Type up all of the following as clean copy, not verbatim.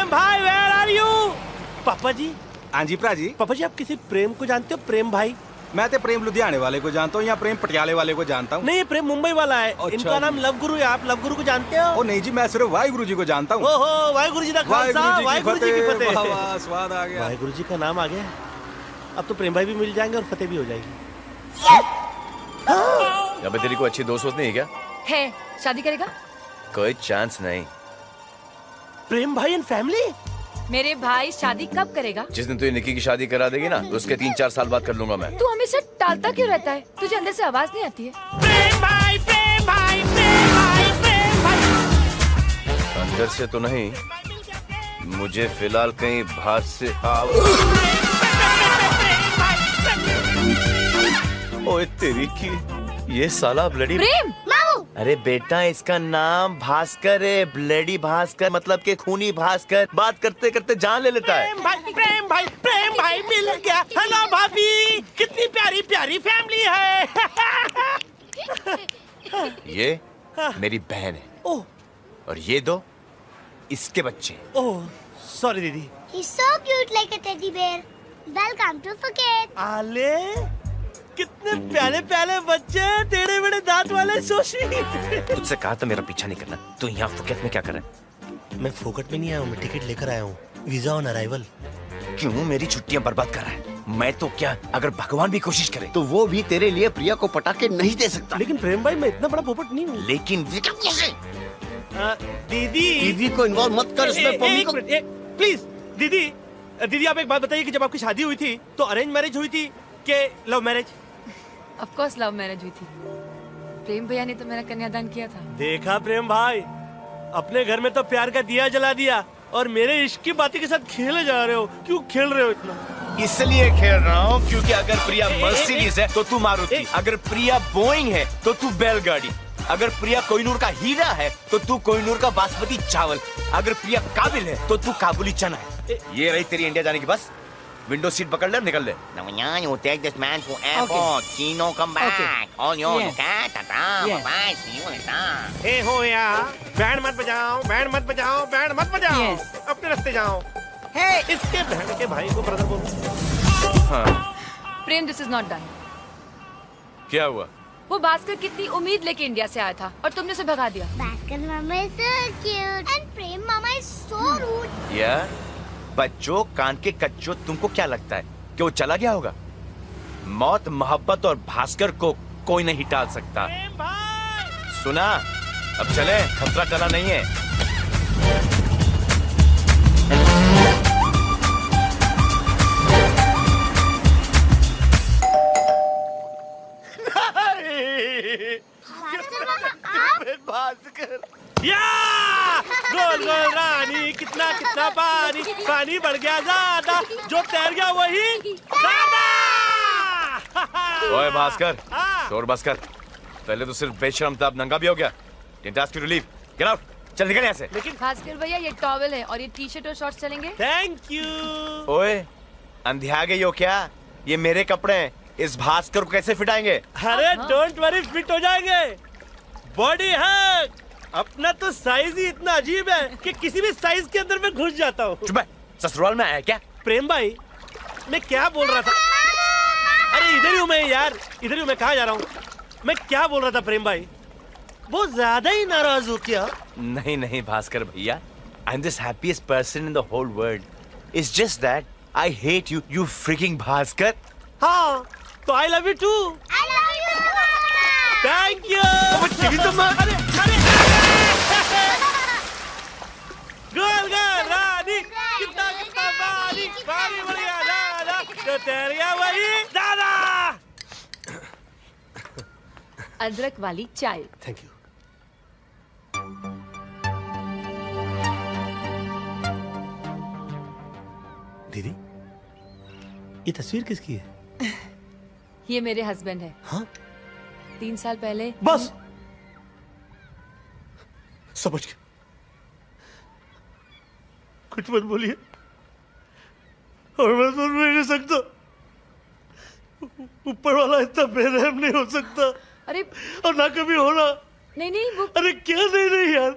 प्रेम भाई where are you? पापा जी। हाँ जी भरा जी। पापा जी आप किसी प्रेम को जानते हो? प्रेम भाई? मैं तो प्रेम लुधियाने वाले को जानता हूँ या प्रेम पटियाले वाले को जानता हूँ। नहीं, ये प्रेम मुंबई वाला है। अच्छा इनका नाम लव गुरु है। आप लव गुरु को जानते हो? ओ नहीं जी, मैं सिर्फ वाहिगुरु जी को जानता हूँ। ओहो, वाहिगुरु जी का खालसा, वाहिगुरु जी की फतेह। वाह वाह, स्वाद आ गया। वाहिगुरु जी का नाम आ गया। अब तो प्रेम भाई भी मिल जाएंगे और फतेह भी हो जाएगी। अबे तेरी को अच्छी दोस्त नहीं है क्या? है, शादी करेगा? कोई चांस नहीं। प्रेम भाई एंड फैमिली? मेरे भाई शादी कब करेगा? जिस दिन तू निक्की की शादी करा देगी ना, उसके 3-4 साल बाद कर लूंगा मैं। तू हमेशा टालता क्यों रहता है? तुझे अंदर से आवाज नहीं आती है? प्रेम भाई, प्रेम भाई, प्रेम भाई, प्रेम भाई। अंदर से तो नहीं, मुझे फिलहाल कहीं बाहर से ओए तेरी की, ये साला ब्लडी प्रेम। अरे बेटा, इसका नाम भास्कर है। ब्लडी भास्कर मतलब के खूनी भास्कर। बात करते करते जान ले लेता है। प्रेम भाई, प्रेम भाई, प्रेम भाई मिल गया। हेलो भाभी, कितनी प्यारी प्यारी फैमिली है। ये मेरी बहन है। ओह, और ये दो इसके बच्चे। ओह, सॉरी दीदी। He's so cute like a teddy bear. Welcome to Phuket. आले, कितने प्यारे प्यारे बच्चे, टेढ़े मेढ़े दांत वाले, सो स्वीट। तुझसे कहा था मेरा पीछा नहीं करना। तू यहाँ फुकेट में क्या कर रहा है? मैं फोकट में नहीं आया हूँ, मैं टिकट लेकर आया हूँ। Visa on arrival. क्यों मेरी छुट्टियाँ बर्बाद कर रहा है? मैं तो क्या, अगर भगवान भी कोशिश करे तो वो भी तेरे लिए प्रिया को पटा के नहीं दे सकता। लेकिन प्रेम भाई मैं इतना बड़ा पोपट नहीं हूँ। लेकिन दीदी, दीदी को इन्वॉल्व मत कर इसमें। पम्मी को प्लीज दीदी, दीदी आप एक बात बताइए कि जब आपकी शादी हुई थी तो अरेंज मैरिज हुई थी कि love marriage? Of course love marriage हुई थी। प्रेम भैया ने तो मेरा कन्यादान किया था। देखा प्रेम भाई, अपने घर में तो प्यार का दिया जला दिया और मेरे इश्क की बातें के साथ खेले जा रहे हो। क्यों खेल रहे हो इतना? इसलिए खेल रहा हूँ क्योंकि अगर प्रिया मर्सिडीज है तो तू मारुति, अगर प्रिया बोइंग है तो तू बैलगाड़ी, अगर प्रिया कोहिनूर का हीरा है तो तू कोहिनूर का बासमती चावल, अगर प्रिया काबिल है तो तू काबुली चना है। ये रही तेरी इंडिया जाने की बस। विंडो सीट पकड़ ले, निकल ले। You take this man to airport. Chino come back. All yours. Okay? Tata. Bye. See you later. हे हो या, बैंड मत बजाओ, बैंड मत बजाओ, बैंड मत बजाओ। अपने रास्ते जाओ। हे, इसके बहन के भाई को ब्रदर बोलो। प्रेम, दिस इज नॉट डन। क्या हुआ? वो भास्कर कितनी उम्मीद लेके इंडिया से आया था और तुमने उसे भगा दिया। Bhaskar mama is so cute. And Prem mama is so rude. या बच्चों, कान के कच्चों, तुमको क्या लगता है कि वो चला गया होगा? मौत, मोहब्बत और भास्कर को कोई नहीं टाल सकता। सुना? अब चले, खतरा टला नहीं है। Bhaskar mama आप? भास्कर या गोल गोल रानी, कितना कितना पानी, पानी बढ़ गया ज्यादा, जो तैर गया वही ज्यादा। ओए भास्कर, शोर बस कर। पहले तो सिर्फ बेशरम था, अब नंगा भी हो गया। Didn't ask you to leave. Get out. चल निकल यहाँ से। लेकिन भास्कर भैया, ये टॉवेल है और ये टी शर्ट और शॉर्ट्स चलेंगे? Thank you. ओए, अंधिया गई हो क्या? ये मेरे कपड़े हैं, इस भास्कर को कैसे फिटाएंगे? अरे डोंट वरी, फिट हो जाएंगे। बॉडी है अपना, तो साइज ही इतना अजीब है कि किसी भी साइज के अंदर मैं घुस जाता हूँ। चुप है, ससुराल में आया क्या? प्रेम भाई, मैं क्या बोल रहा था? अरे इधर ही हूँ मैं यार, इधर ही हूँ मैं। कहाँ जा रहा हूँ? मैं क्या बोल रहा था प्रेम भाई? बहुत ज्यादा ही नाराज हो क्या? नहीं नहीं भास्कर भैया, I am this happiest person in the whole world. It's just that I hate you, you freaking Bhaskar. हाँ, तो I love you too. I love you mama. Thank you. तो अरे अरे गोल गोल रानी, कितना कितना पानी, पानी बढ़ गया दादा, जो तैर गया वही दादा। अदरक वाली चाय। Thank you. दीदी, ये तस्वीर किसकी है? ये मेरे हस्बैंड है। हाँ? 3 साल पहले। बस समझ गया, कुछ मत बोलिए और मैं सुन भी नहीं सकता। ऊपर वाला इतना बेरहम नहीं हो सकता। अरे और ना कभी होना। नहीं नहीं, वो अरे क्या नहीं नहीं यार,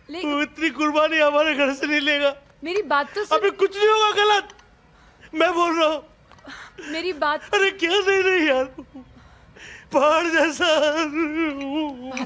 वो इतनी कुर्बानी हमारे घर से नहीं लेगा। मेरी बात तो सुन। अभी कुछ नहीं होगा गलत, मैं बोल रहा हूँ। मेरी बात। अरे क्या नहीं यार, पहाड़ जैसा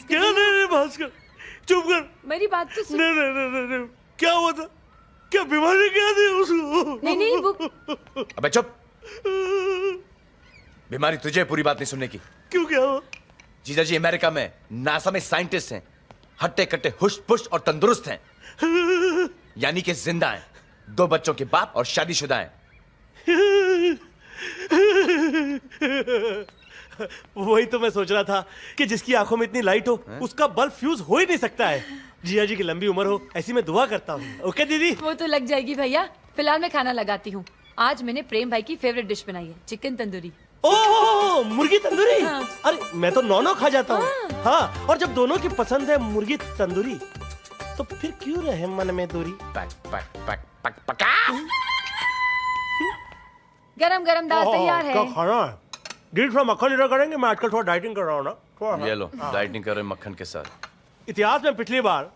क्या नहीं भास्कर, चुप कर। मेरी बात तो सुन। नहीं, क्या हुआ था? क्या बीमारी क्या थी उसको? नहीं वो। अबे चुप। बीमारी तुझे पूरी बात नहीं सुनने की। क्यों, क्या हुआ? जीजा जी अमेरिका में नासा में साइंटिस्ट हैं, हट्टे कट्टे हुश पुश और तंदुरुस्त हैं, यानी कि जिंदा हैं, 2 बच्चों के बाप और शादीशुदा हैं। वही तो मैं सोच रहा था कि जिसकी आंखों में इतनी लाइट हो उसका बल्ब फ्यूज हो ही नहीं सकता है। जिया जी की लंबी उम्र हो ऐसी मैं दुआ करता हूँ। ओके दीदी। वो तो लग जाएगी भैया, फिलहाल मैं खाना लगाती हूँ। आज मैंने प्रेम भाई की फेवरेट डिश बनाई है, चिकन तंदूरी। ओह मुर्गी तंदूरी। हाँ। अरे मैं तो नॉनो खा जाता हूँ। हाँ, और जब दोनों की पसंद है मुर्गी तंदूरी तो फिर क्यों रहे मन में दूरी। पका। गरम गरम दाल तैयार है। क्या खाना है? डीप फ्राई मक्खन इधर करेंगे, मैं आजकल थोड़ा डाइटिंग कर रहा हूँ ना। ये लो, डाइटिंग कर रहे मक्खन के साथ। इतिहास में पिछली बार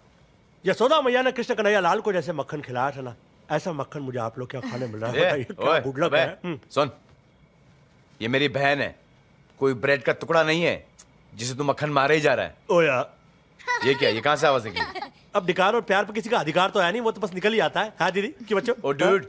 यशोदा मैया ने कृष्ण कन्हैया लाल को जैसे मक्खन खिलाया था ना, ऐसा मक्खन मुझे आप लोग क्या खाने मिल रहा है? बताइए, क्या गुड लक है। सुन, ये मेरी बहन है, कोई ब्रेड का टुकड़ा नहीं है जिसे तू मक्खन मारे ही जा रहा है। ओ यार, ये क्या, ये कहां से आवाज निकली? अब धिकार और प्यार पर किसी का अधिकार तो है नहीं, वो तो बस निकल ही आता है। हाँ दीदी कि बच्चों। ओ dude,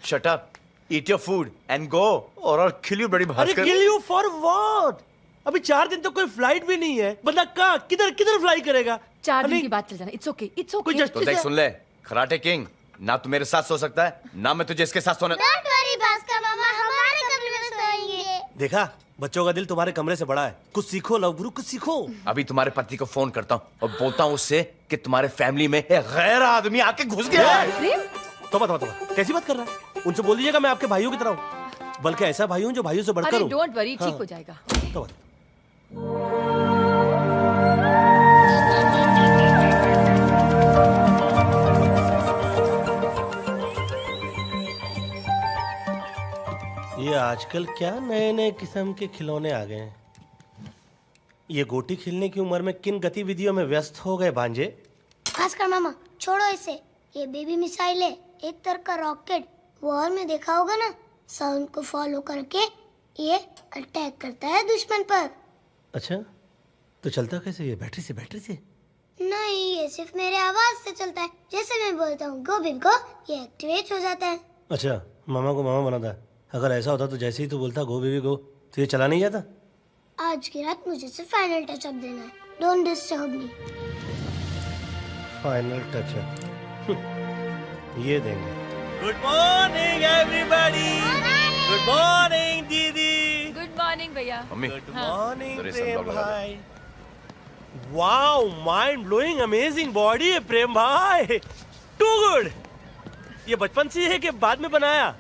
shut up, eat your food and go और I'll kill you bloody अरे Bhaskar. Kill you for what? अभी 4 दिन तो कोई फ्लाइट भी नहीं है, बंदा कहाँ किधर किधर फ्लाई करेगा? 4 दिन की बात चल जाना। It's okay, it's okay. तो देख सुन ले, खराटे किंग, ना तू मेरे साथ सो सकता है ना मैं तुझे इसके साथ सोने। डोंट वरी भास्कर मामा, हमारे कमरे में सोएंगे। देखा, बच्चों का दिल तुम्हारे कमरे से बड़ा है। कुछ सीखो लव गुरु, कुछ सीखो। अभी तुम्हारे पति को फोन करता हूँ और बोलता हूँ उससे कि तुम्हारे फैमिली में एक गैर आदमी आके घुस गया है। तो कैसी बात कर रहा है? उनसे बोल दीजिएगा मैं आपके भाइयों की तरह हूँ, बल्कि ऐसा भाई हूँ जो भाइयों से बढ़कर हूँ। डोंट वरी, ठीक हो जाएगा। तो ये आजकल क्या नए नए किस्म के खिलौने आ गए हैं। ये गोटी खेलने की उम्र में किन गतिविधियों में व्यस्त हो गए भांजे? भास्कर मामा छोड़ो इसे, ये बेबी मिसाइल है, एक तरह का रॉकेट। वॉर में देखा होगा ना, साउंड को फॉलो करके ये अटैक करता है दुश्मन पर। अच्छा, तो चलता कैसे? ये बैटरी से? बैटरी से नहीं, ये सिर्फ मेरे आवाज से चलता है। जैसे मैं बोलता हूँ गो बेबी गो, ये एक्टिवेट हो जाता है। अच्छा, मामा को मामा बनाता है। अगर ऐसा होता तो जैसे ही तू बोलता गो बेबी गो तो ये चला नहीं जाता? आज की रात मुझे सिर्फ फाइनल टचअप देना है, don't disturb me. Final touch-up ये देंगे। Good morning everybody. Good morning दीदी। गुड मॉर्निंग भैया। मम्मी, गुड मॉर्निंग तेरे सब प्रेम लोग लगा भाई। Wow, mind blowing amazing body है प्रेम भाई, टू गुड। ये बचपन से है कि बाद में बनाया?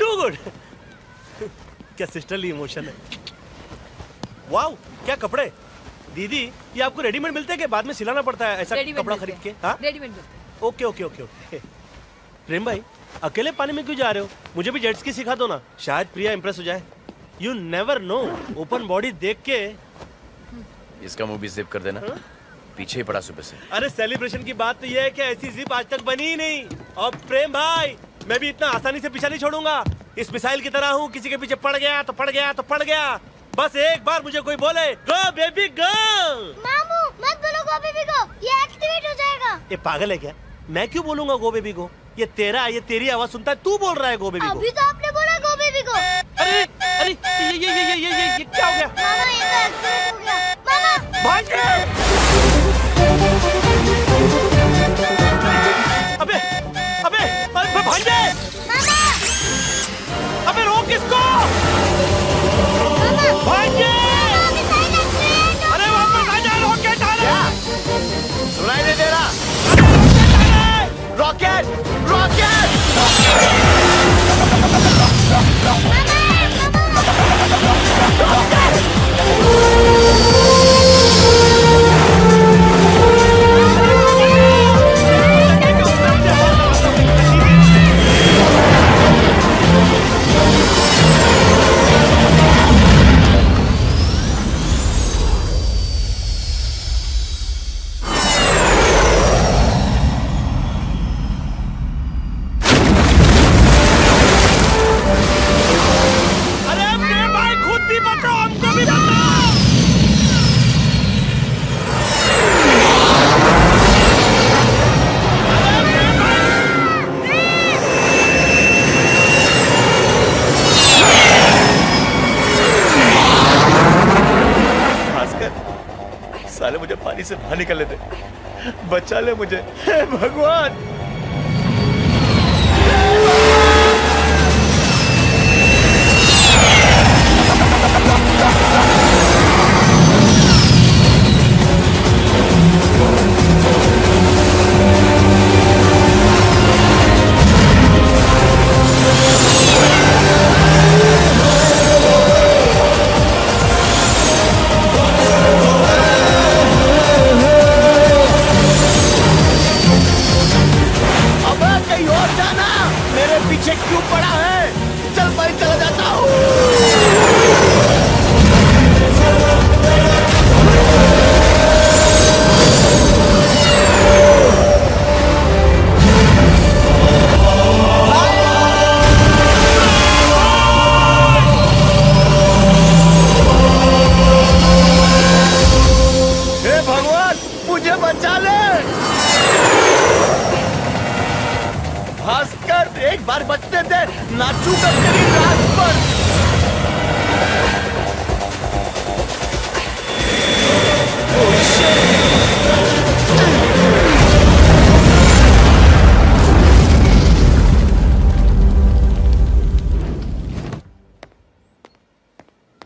Too good. क्या सिस्टरली इमोशन है। वाओ, क्या कपड़े दीदी, ये आपको रेडीमेड मिलते हैं कि बाद में सिलाना पड़ता है ऐसा कपड़ा खरीद के? हाँ, readymade. Okay okay okay okay. Prem भाई, अकेले पानी में क्यों जा रहे हो? मुझे भी जेट स्की सिखा दो ना, शायद प्रिया इंप्रेस हो जाए। You never know, open body देख के। इसका मुंह भी जिप कर देना, पीछे ही पड़ा सुबह से। अरे सेलिब्रेशन की बात तो ये है कि ऐसी जिप आज तक बनी ही नहीं। और प्रेम भाई, मैं भी इतना आसानी से पीछा नहीं छोड़ूंगा। इस मिसाइल की तरह हूँ, किसी के पीछे पड़ गया तो पड़ गया तो पड़ गया। बस एक बार मुझे कोई बोले गो बेबी गो। मामू मत बोलो गो बेबी गो, ये एक्टिवेट हो जाएगा। ये पागल है क्या? मैं क्यों बोलूंगा गो बेबी गो? ये तेरी आवाज सुनता है, तू बोल रहा है गो बेबी गो। अभी तो आपने बोला गो बेबी गो। अरे अरे ये क्या हो गया? मामा ये तो एक्टिवेट हो गया। मामा भांजे! अबे अबे अबे भांजे! मामा अबे रोक इसको! भांजे! मिसाइल एक्टिवेट हो। अरे वापस आ जा, रॉकेट आ रहा है! सुनाई नहीं दे रहा? Rocket rocket! पानी से बाहर निकलने दे, बचा ले मुझे, हे भगवान। पीछे क्यों पड़ा है? चल भाई, चला जाता हूँ। हे भगवान, मुझे बचा ले। भास्कर, एक बार बचते थे, नाचूंगा तेरी रात पर।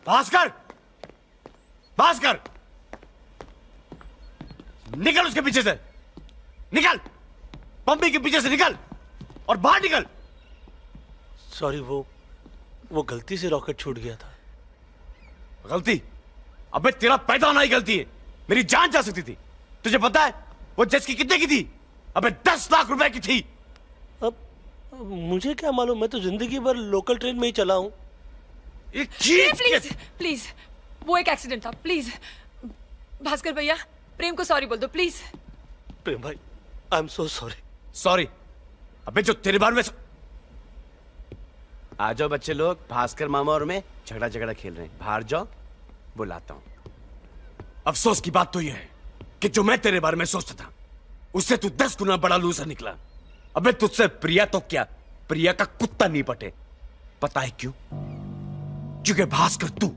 भास्कर, भास्कर, निकल उसके पीछे से, निकल, पम्पी के पीछे से निकल और बाहर निकल। सॉरी, वो गलती से रॉकेट छूट गया था। गलती? अबे तेरा पैदा होना ही गलती है। मेरी जान जा सकती थी। तुझे पता है वो जेट की कितने की थी? अबे 10 लाख रुपए की थी। अब मुझे क्या मालूम, मैं तो जिंदगी भर लोकल ट्रेन में ही चला हूं। प्लीज प्लीज, वो एक एक्सीडेंट था, प्लीज। भास्कर भैया, प्रेम को सॉरी बोल दो प्लीज। प्रेम भाई, I am so sorry. Sorry? अबे जो तेरे बारे में आ जाओ बच्चे लोग, भास्कर मामा और मैं झगड़ा खेल रहे हैं। बाहर जाओ, बुलाता हूं। अफसोस की बात तो यह है कि जो मैं तेरे बारे में सोचता था उससे तू 10 गुना बड़ा लूजर निकला। अबे तुझसे प्रिया तो क्या, प्रिया का कुत्ता नहीं पटे। पता है क्यों? क्योंकि भास्कर तू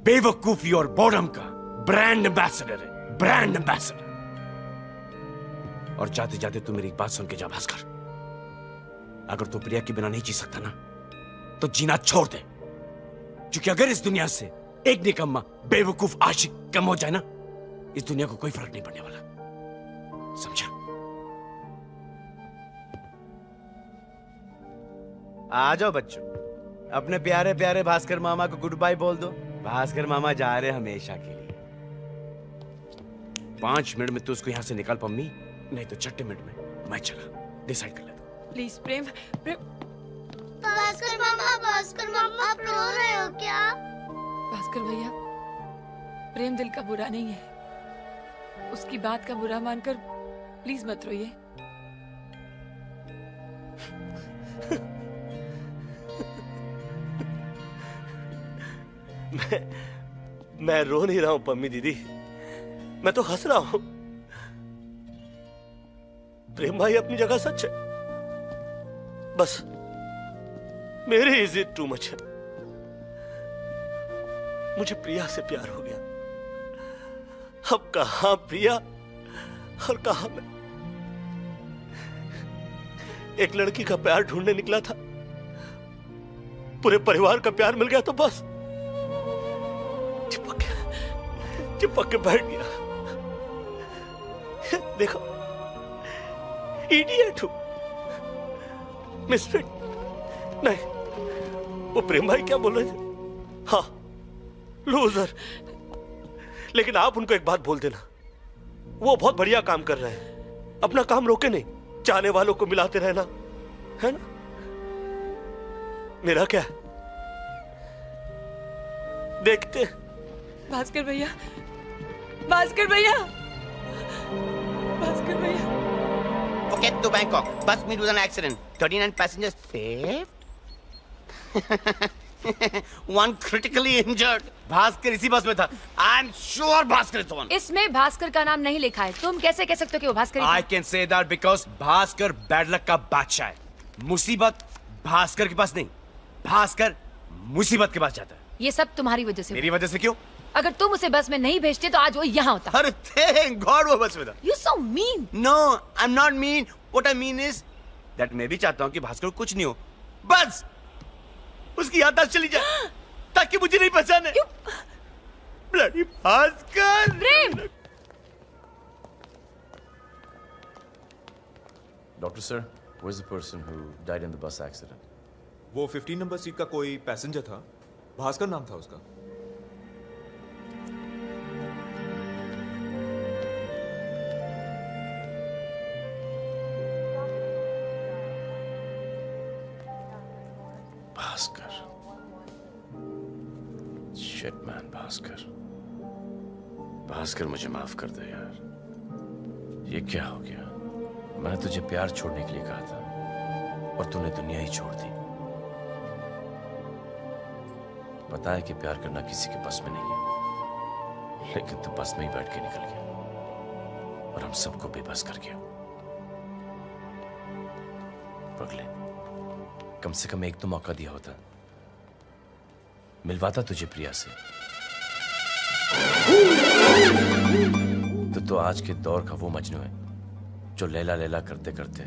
बेवकूफी और बोर्डम का ब्रांड एम्बेसडर है, ब्रांड एम्बेसडर। और जाते जाते तू मेरी एक बात सुन के जा भास्कर, अगर तू प्रिया के बिना नहीं जी सकता ना तो जीना छोड़ दे। क्योंकि अगर इस दुनिया से एक निकम्मा बेवकूफ आशिक कम हो जाए ना, इस दुनिया को कोई फर्क नहीं पड़ने वाला। समझा? आ जाओ बच्चों, अपने प्यारे प्यारे भास्कर मामा को गुड बाय बोल दो। भास्कर मामा जा रहे हमेशा के लिए। 5 मिनट में तू उसको यहां से निकाल पम्मी, नहीं तो 6 मिनट में मैं चला। डिसाइड कर ले तू। प्लीज प्रेम, भास्कर मामा, आप रो रहे हो क्या? भास्कर भैया, प्रेम दिल का बुरा नहीं है। उसकी बात का बुरा मानकर प्लीज मत रोइए। मैं रो नहीं रहा हूं पम्मी दीदी, मैं तो हंस रहा हूं। प्रेम भाई अपनी जगह सच है, बस मेरी इज्जत टू मच है। मुझे प्रिया से प्यार हो गया। अब कहां प्रिया और कहां मैं। एक लड़की का प्यार ढूंढने निकला था, पूरे परिवार का प्यार मिल गया तो बस चिपक के बैठ गया। देखो, इडियट हूं, मिसफिट नहीं। वो प्रेम भाई क्या बोल रहे थे? हाँ, लूजर। लेकिन आप उनको एक बात बोल देना, वो बहुत बढ़िया काम कर रहे हैं। अपना काम रोके नहीं, चाहने वालों को मिलाते रहना, है ना? मेरा क्या है, देखते। भास्कर भैया, भास्कर भैया, भास्कर भैया। Forget to Bangkok. Bus meet with an accident. 39 passengers saved. 1 critically injured. Bhaskar इसी बस में था। I'm sure Bhaskar is the one. इसमें भास्कर का नाम नहीं लिखा है। तुम कैसे कह सकते हो कि वो Bhaskar I can say that because Bhaskar bad luck का बादशाह है। मुसीबत भास्कर के पास नहीं, भास्कर मुसीबत के पास जाता है। ये सब तुम्हारी वजह से। मेरी वजह से क्यों? अगर तुम उसे बस में नहीं भेजते तो आज वो यहाँ होता। अरे थैंक गॉड वो बस में था। You so mean. No I am not mean, what I mean is that मैं भी चाहता हूँ कि भास्कर को कुछ नहीं हो, बस उसकी याददाश्त चली जाए ताकि मुझे नहीं पहचाने। Bloody Bhaskar. Prem. Doctor sir, where's the person who died in the bus accident? वो 15 नंबर सीट का कोई पैसेंजर था, भास्कर नाम था उसका। भास्कर। Shit man, Bhaskar. भास्कर मुझे माफ कर दे यार। ये क्या हो गया? मैंने तुझे प्यार छोड़ने के लिए कहा था और तूने दुनिया ही छोड़ दी। पता है कि प्यार करना किसी के बस में नहीं है, लेकिन तू बस में ही बैठ के निकल गया और हम सबको बेबस कर गया। पगले, कम से कम एक तो मौका दिया होता, मिलवाता तुझे प्रिया से। तो आज के दौर का वो मजनू है जो लैला लैला करते करते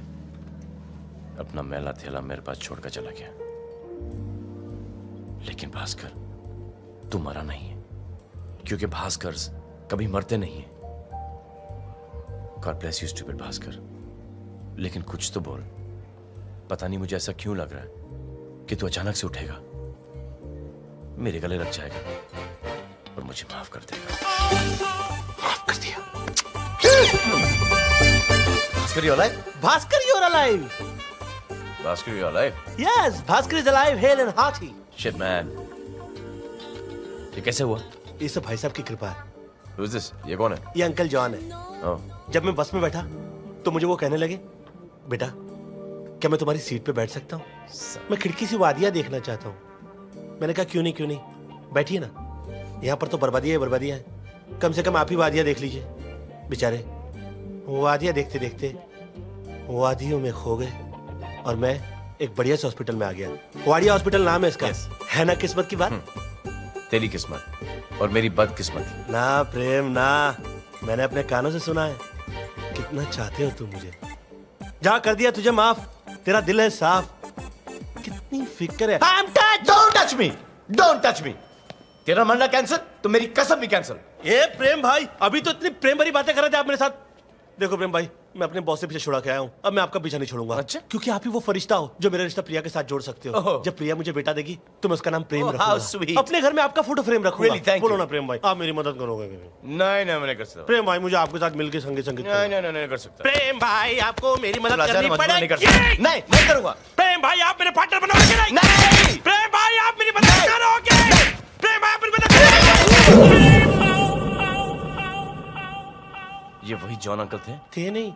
अपना मैला थैला मेरे पास छोड़कर चला गया। लेकिन भास्कर, तू मरा नहीं है, क्योंकि भास्कर कभी मरते नहीं है। God bless you stupid Bhaskar. लेकिन कुछ तो बोल। पता नहीं मुझे ऐसा क्यों लग रहा है कि तू अचानक से उठेगा, मेरे गले लग जाएगा और मुझे माफ कर देगा। माफ कर दिया। Bhaskar, you're alive? Bhaskar, you're alive! Bhaskar, you alive? Yes, Bhaskar is alive, hale and hearty. Shit man, ये कैसे हुआ? ये सब भाई साहब की कृपा है। Who is this? ये कौन है? ये अंकल जॉन है। Oh. जब मैं बस में बैठा तो मुझे वो कहने लगे, बेटा क्या मैं तुम्हारी सीट पे बैठ सकता हूँ? मैं खिड़की से वादियाँ देखना चाहता हूँ। मैंने कहा क्यों नहीं, बैठिए ना, यहाँ पर तो बर्बादियाँ हैं, कम से कम आप ही वादियाँ देख लीजिए। बेचारे वादियाँ देखते देखते वादियों में खो गए और मैं एक बढ़िया से हॉस्पिटल में आ गया। वाडिया हॉस्पिटल नाम है इसका। Yes. है ना किस्मत की बात? तेरी किस्मत और मेरी बदकिस्मती। ना प्रेम ना, मैंने अपने कानों से सुना है। कितना चाहते हो तुम मुझे। जा कर दिया तुझे माफ, तेरा दिल है साफ। कितनी फिक्र है। Don't touch me! Don't touch me! तेरा मरना कैंसिल तो मेरी कसम भी कैंसिल। ये प्रेम भाई, अभी तो इतनी प्रेम भरी बातें कर रहे थे आप मेरे साथ। देखो प्रेम भाई, मैं अपने बॉस से पीछे छुड़ा के आया हूँ, अब मैं आपका पीछा नहीं छोड़ूंगा। अच्छा? क्योंकि आप ही वो फरिश्ता हो जो मेरा रिश्ता प्रिया के साथ जोड़ सकते हो। ओह। जब प्रिया मुझे बेटा देगी तो मैं उसका नाम प्रेम Oh, how रखूंगा। sweet. अपने घर में आपका फोटो फ्रेम रखूंगा। Really, thank बोलो you. ना प्रेम भाई, आप मेरी मदद करोगे? नहीं मैं नहीं कर सकता। प्रेम भाई, मुझे आपके साथ मिलकर संगीत नहीं कर सकता। प्रेम भाई, आपको मेरी मदद लाचार करनी मजबूर नहीं कर पड़ेगी। सकता। नहीं करूंगा। प्रेम भाई, आप मेरे पार्टनर बनोगे नहीं? नहीं। प्रेम भाई, आप मेरी मदद करोगे? प्रेम भाई, आप मेरी मदद करोगे? ये वही जॉन अंकल थे? थे नहीं,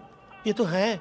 ये तो है।